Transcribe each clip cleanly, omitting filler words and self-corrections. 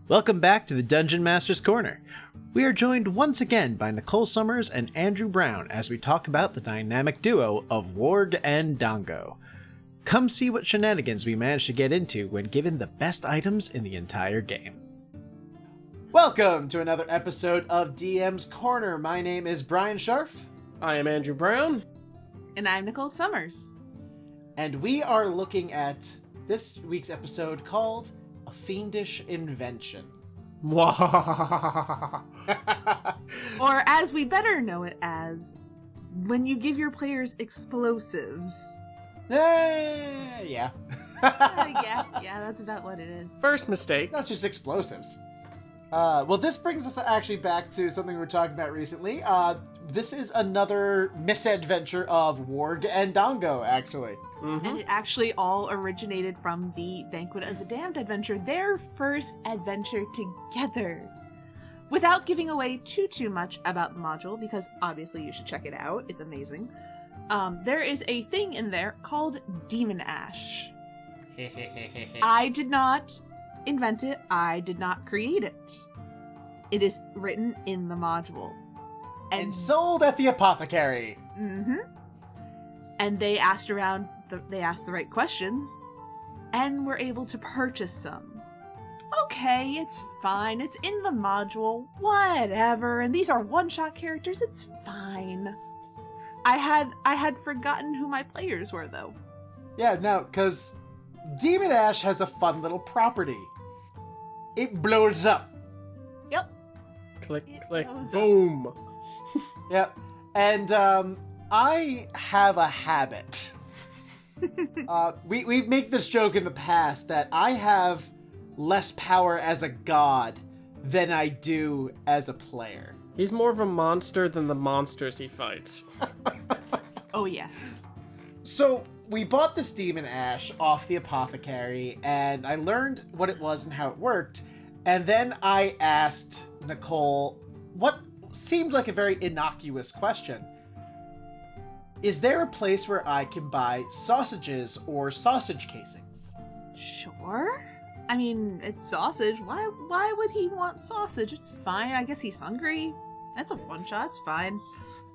Welcome back to the Dungeon Master's Corner. We are joined once again by Nicole Summers and Andrew Brown as we talk about the dynamic duo of Warg and Dongo. Come see what shenanigans we managed to get into when given the best items in the entire game. Welcome to another episode of DM's Corner. My name is Brian Scharf. I am Andrew Brown. And I'm Nicole Summers. And we are looking at this week's episode called A Fiendish Invention. Or as we better know it as, when you give your players explosives. Yeah. Yeah, that's about what it is. First mistake. It's not just explosives. Well, this brings us actually back to something we were talking about recently. This is another misadventure of Warg and Dongo, actually. Mm-hmm. And it actually all originated from the Banquet of the Damned adventure, their first adventure together. Without giving away too much about the module, because obviously you should check it out, it's amazing. There is a thing in there called Demon Ash. I did not invent it. I did not create it. It is written in the module. And sold at the apothecary. Mm-hmm. And they asked around, they asked the right questions, and were able to purchase some. Okay, it's fine. It's in the module. Whatever. And these are one-shot characters. It's fine. I had forgotten who my players were, though. Yeah, no, because Demon Ash has a fun little property. It blows up. Yep. Click, It click, blows up. boom. Yep. And I have a habit. We make this joke in the past that I have less power as a god than I do as a player. He's more of a monster than the monsters he fights. Oh, yes. So we bought this Demon Ash off the apothecary, and I learned what it was and how it worked. And then I asked Nicole what seemed like a very innocuous question. Is there a place where I can buy sausages or sausage casings? Sure. I mean, it's sausage. Why would he want sausage? It's fine. I guess he's hungry. That's a one-shot. It's fine.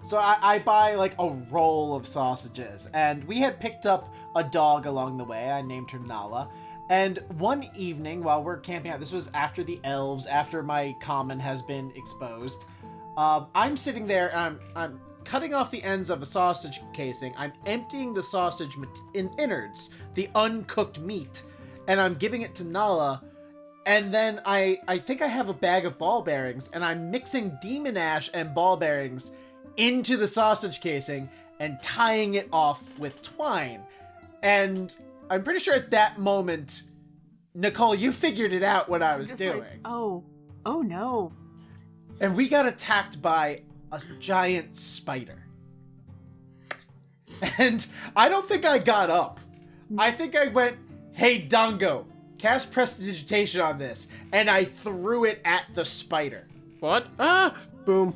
So I buy like a roll of sausages, and we had picked up a dog along the way. I named her Nala. And one evening while we're camping out, this was after the elves, after my common has been exposed, I'm sitting there, and I'm cutting off the ends of a sausage casing. I'm emptying the sausage innards, the uncooked meat, and I'm giving it to Nala. And then I think I have a bag of ball bearings, and I'm mixing Demon Ash and ball bearings into the sausage casing and tying it off with twine. And I'm pretty sure at that moment, Nicole, you figured it out what I was doing. Like, oh no. And we got attacked by a giant spider. And I don't think I got up. I think I went, hey, Dongo, cast prestidigitation on this. And I threw it at the spider. What? Ah! Boom.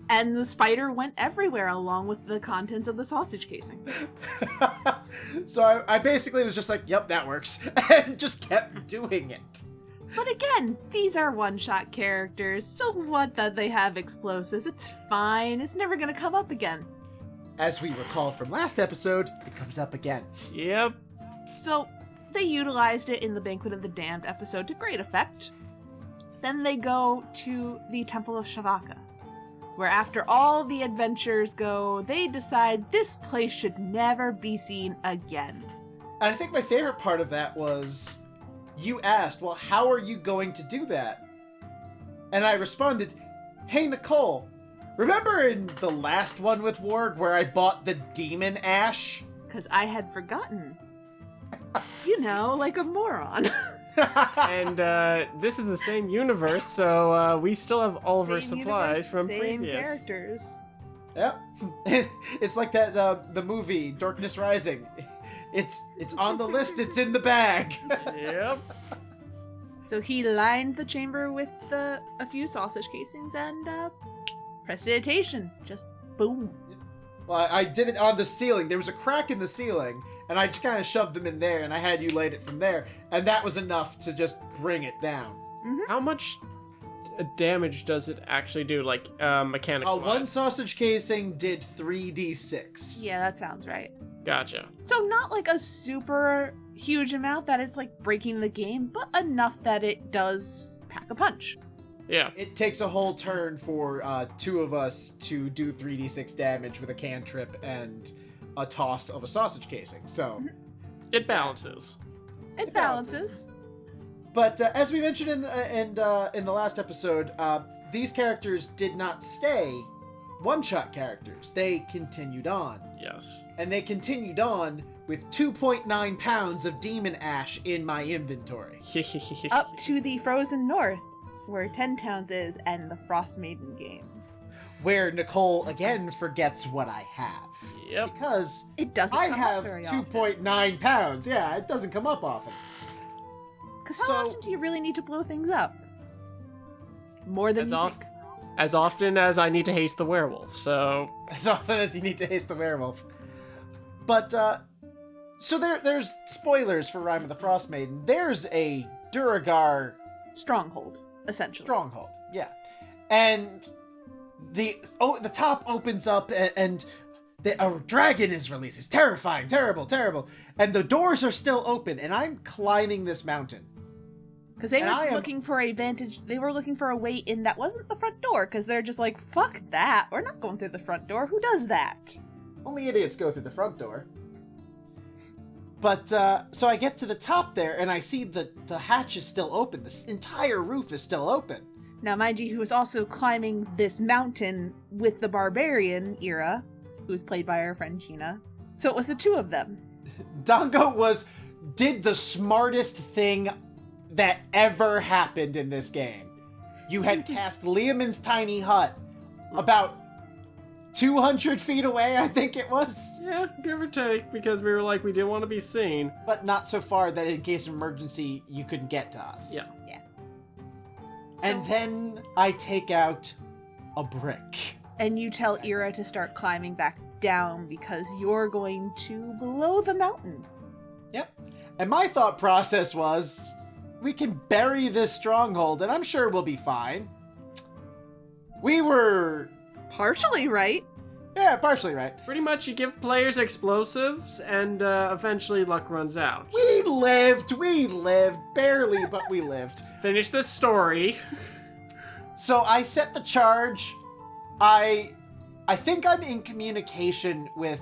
And the spider went everywhere along with the contents of the sausage casing. So I basically was just like, yep, that works. And just kept doing it. But again, these are one-shot characters, so what that they have explosives? It's fine. It's never gonna come up again. As we recall from last episode, it comes up again. Yep. So they utilized it in the Banquet of the Damned episode to great effect. Then they go to the Temple of Shavaka, where after all the adventures go, they decide this place should never be seen again. And I think my favorite part of that was you asked, well, how are you going to do that? And I responded, hey, Nicole, remember in the last one with Warg where I bought the Demon Ash? Because I had forgotten. You know, like a moron. And this is the same universe, so we still have all of our supplies from same previous. Characters. Yep. It's like that the movie Darkness Rising. It's on the list. It's in the bag. Yep. So he lined the chamber with a few sausage casings and prestidigitation. Just boom. Well, I did it on the ceiling. There was a crack in the ceiling, and I just kind of shoved them in there, and I had you light it from there, and that was enough to just bring it down. How much damage does it actually do, like, mechanics-wise? One sausage casing did 3d6. Yeah, that sounds right. Gotcha. So not like a super huge amount that it's like breaking the game, but enough that it does pack a punch. Yeah. It takes a whole turn for 2 of us to do 3d6 damage with a cantrip and a toss of a sausage casing, so... It balances. It balances. But as we mentioned in the last episode, these characters did not stay one-shot characters. They continued on. Yes. And they continued on with 2.9 pounds of demon ash in my inventory. Up to the frozen north, where 10 Towns is, and the Frost Maiden game. Where Nicole, again, forgets what I have. Yep. Because It doesn't I come have up very often. 2.9 pounds. Yeah, it doesn't come up often. Because how often do you really need to blow things up? More than you think. As often as I need to haste the werewolf, so... As often as you need to haste the werewolf. But, so there's spoilers for Rime of the Frost Maiden. There's a Duragar Stronghold, essentially. stronghold, yeah. And the top opens up and a dragon is released. It's terrifying, terrible, terrible. And the doors are still open, and I'm climbing this mountain. Because they were looking for a vantage, they were looking for a way in that wasn't the front door, because they're just like, fuck that, we're not going through the front door, who does that? Only idiots go through the front door. But, so I get to the top there, and I see the hatch is still open. This entire roof is still open. Now, mind you, he was also climbing this mountain with the barbarian, Ira, who was played by our friend Gina. So it was the 2 of them. Dango did the smartest thing that ever happened in this game. You had cast Liamon's tiny hut about 200 feet away, I think it was. Yeah, give or take, because we were like, we didn't want to be seen. But not so far that in case of emergency, you couldn't get to us. Yeah. Yeah. And then I take out a brick. And you tell Ira to start climbing back down because you're going to blow the mountain. Yep. And my thought process was, we can bury this stronghold and I'm sure we'll be fine. We were... Partially right. Yeah, partially right. Pretty much you give players explosives, and eventually luck runs out. We lived, barely, but we lived. Finish the story. So I set the charge. I think I'm in communication with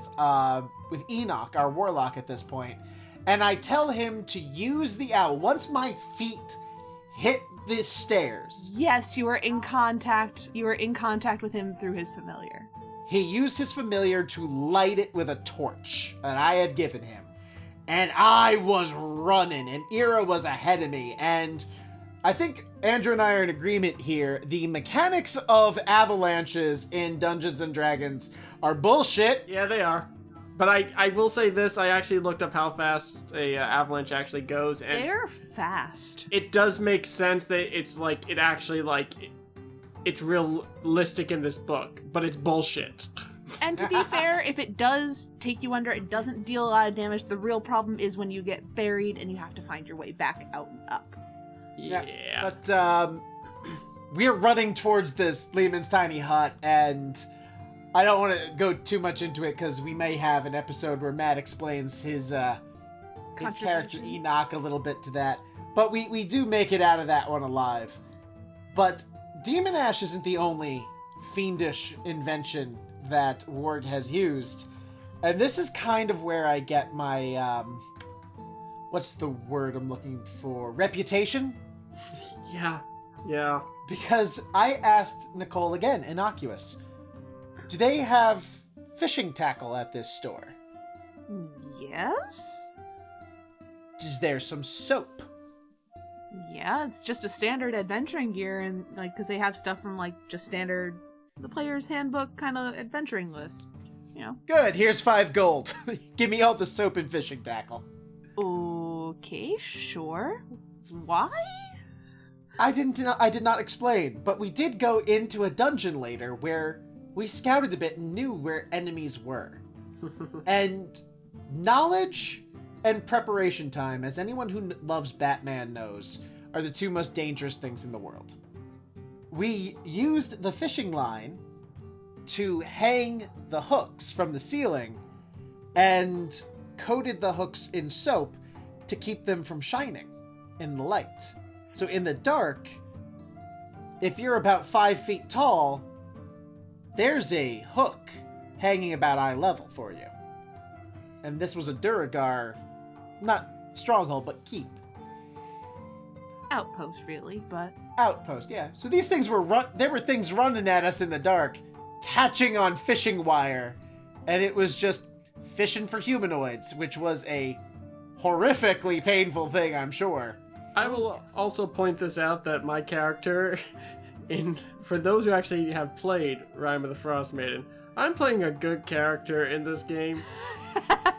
Enoch, our warlock at this point, and I tell him to use the owl. Once my feet hit the stairs. Yes, you were in contact. You were in contact with him through his familiar. He used his familiar to light it with a torch that I had given him. And I was running, and Ira was ahead of me, and I think Andrew and I are in agreement here. The mechanics of avalanches in Dungeons & Dragons are bullshit. Yeah, they are. But I will say this, I actually looked up how fast a avalanche actually goes, and They're fast. it does make sense that it's like, it actually like, it's realistic in this book, but it's bullshit. And to be fair, if it does take you under, it doesn't deal a lot of damage. The real problem is when you get buried and you have to find your way back out and up. Yeah. But we're running towards this Lehman's tiny hut, and I don't want to go too much into it because we may have an episode where Matt explains his character Enoch a little bit to that. But we do make it out of that one alive. But Demon Ash isn't the only fiendish invention that Warg has used. And this is kind of where I get my, what's the word I'm looking for? Reputation? Yeah. Because I asked Nicole again, innocuous, do they have fishing tackle at this store? Yes? Is there some soap? Yeah, it's just a standard adventuring gear, and like, because they have stuff from like just standard, the player's handbook kind of adventuring list, you know? Good, here's 5 gold. Give me all the soap and fishing tackle. Okay, sure. Why? I did not explain, but we did go into a dungeon later where we scouted a bit and knew where enemies were. And knowledge and preparation time, as anyone who loves Batman knows, are the two most dangerous things in the world. We used the fishing line to hang the hooks from the ceiling and coated the hooks in soap to keep them from shining in the light. So in the dark, if you're about 5 feet tall, there's a hook hanging about eye level for you. And this was a Duragar, not stronghold, but keep. Outpost, really, but... Outpost, yeah. So these things there were things running at us in the dark, catching on fishing wire, and it was just fishing for humanoids, which was a horrifically painful thing, I'm sure. I will also point this out that my character, for those who actually have played Rime of the Frost Maiden, I'm playing a good character in this game,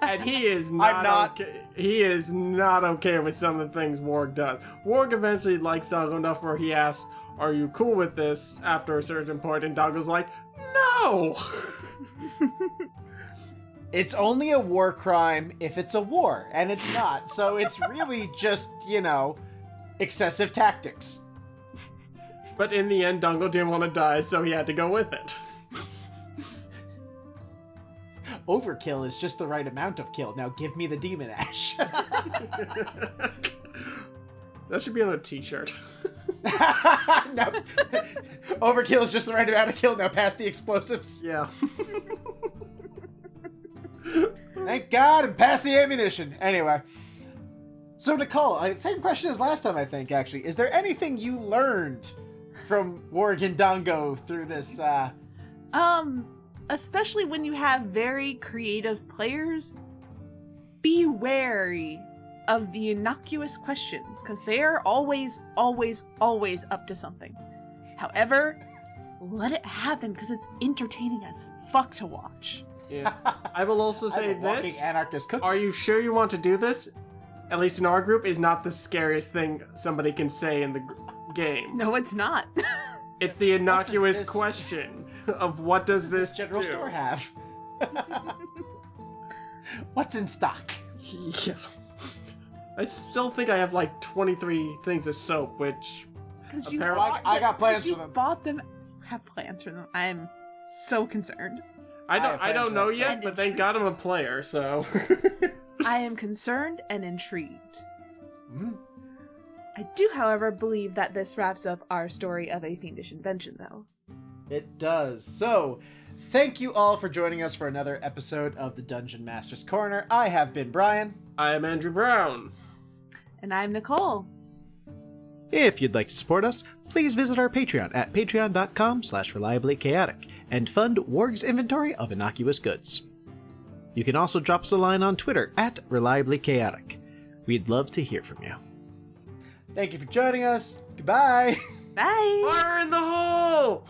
and he is not. Okay. He is not okay with some of the things Warg does. Warg eventually likes Doggo enough where he asks, "Are you cool with this?" after a certain point, and Doggo's like, "No." It's only a war crime if it's a war, and it's not. So it's really just, excessive tactics. But in the end, Dongo didn't want to die, so he had to go with it. Overkill is just the right amount of kill. Now give me the demon ash. That should be on a t-shirt. No. Overkill is just the right amount of kill. Now pass the explosives. Yeah. Thank God, and pass the ammunition. Anyway. So Nicole, same question as last time, I think, actually. Is there anything you learned from Warg and Dongo through this, Especially when you have very creative players, be wary of the innocuous questions, because they're always up to something. However, let it happen, because it's entertaining as fuck to watch. Yeah. I will also say this. Anarchist cookie. Are you sure you want to do this? At least in our group, is not the scariest thing somebody can say in the game. No, it's not. It's the innocuous question of what does this general store have? What's in stock? Yeah. I still think I have like 23 things of soap, which apparently I got plans for them. You bought them. Have plans for them. I'm so concerned. I don't know yet, but thank God I'm a player, so. I am concerned and intrigued. Mm. I do, however, believe that this wraps up our story of a fiendish invention, though. It does. So, thank you all for joining us for another episode of the Dungeon Master's Corner. I have been Brian. I am Andrew Brown. And I'm Nicole. If you'd like to support us, please visit our Patreon at patreon.com/reliably chaotic and fund Warg's inventory of innocuous goods. You can also drop us a line on Twitter at Reliably Chaotic. We'd love to hear from you. Thank you for joining us. Goodbye. Bye. Fire in the hole!